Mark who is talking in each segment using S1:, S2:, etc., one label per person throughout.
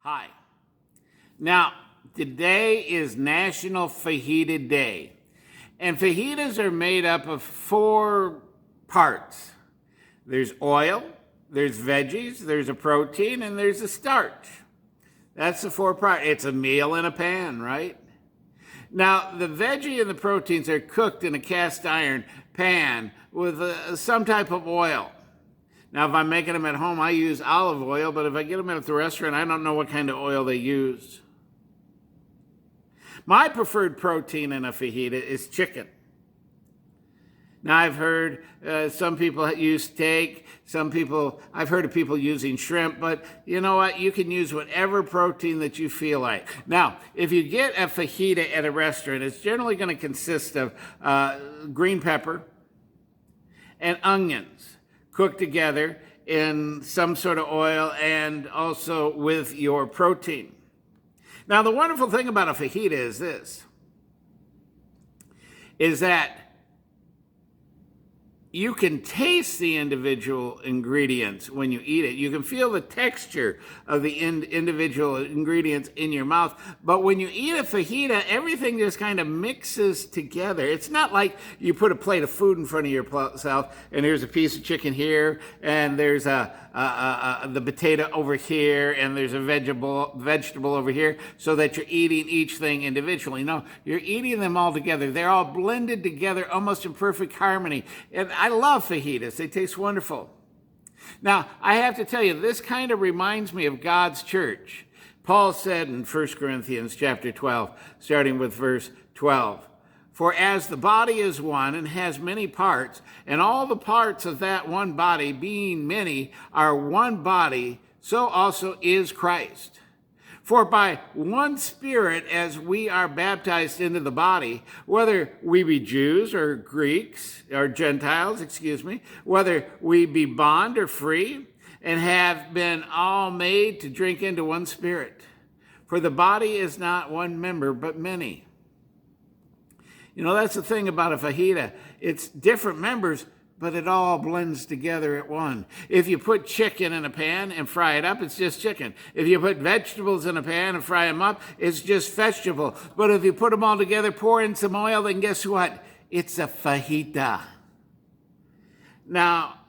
S1: Hi. Now, today is National Fajita Day. And fajitas are made up of 4 parts. There's oil, there's veggies, there's a protein, and there's a starch. That's the 4 parts. It's a meal in a pan, right? Now, the veggie and the proteins are cooked in a cast iron pan with some type of oil. Now, if I'm making them at home, I use olive oil, but if I get them at the restaurant, I don't know what kind of oil they use. My preferred protein in a fajita is chicken. Now, I've heard some people use steak, I've heard of people using shrimp, but you know what? You can use whatever protein that you feel like. Now, if you get a fajita at a restaurant, it's generally going to consist of green pepper and onions cooked together in some sort of oil and also with your protein. Now, the wonderful thing about a fajita is this, is that you can taste the individual ingredients when you eat it. You can feel the texture of the individual ingredients in your mouth. But when you eat a fajita, everything just kind of mixes together. It's not like you put a plate of food in front of yourself and there's a piece of chicken here and there's the potato over here and there's a vegetable over here, so that you're eating each thing individually. No, you're eating them all together. They're all blended together almost in perfect harmony. And I love fajitas. They taste wonderful. Now, I have to tell you, this kind of reminds me of God's church. Paul said in 1 Corinthians chapter 12, starting with verse 12, "For as the body is one and has many parts, and all the parts of that one body, being many, are one body, so also is Christ. For by one Spirit, as we are baptized into the body, whether we be Jews or Greeks or Gentiles, whether we be bond or free, and have been all made to drink into one Spirit. For the body is not one member, but many." You know, that's the thing about a fajita. It's different members, but it all blends together at one. If you put chicken in a pan and fry it up, it's just chicken. If you put vegetables in a pan and fry them up, it's just vegetable. But if you put them all together, pour in some oil, then guess what? It's a fajita. Now,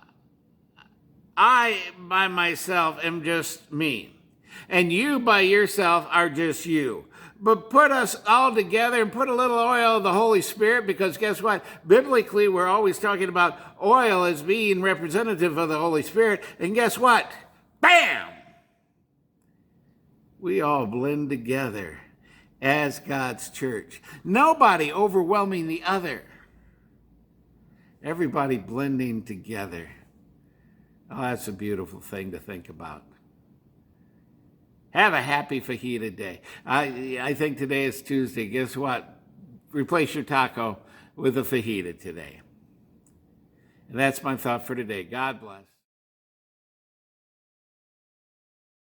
S1: I by myself am just me, and you by yourself are just you. But put us all together and put a little oil of the Holy Spirit, because guess what? Biblically, we're always talking about oil as being representative of the Holy Spirit. And guess what? Bam! We all blend together as God's church. Nobody overwhelming the other. Everybody blending together. Oh, that's a beautiful thing to think about. Have a happy fajita day. I think today is Tuesday. Guess what? Replace your taco with a fajita today. And that's my thought for today. God bless.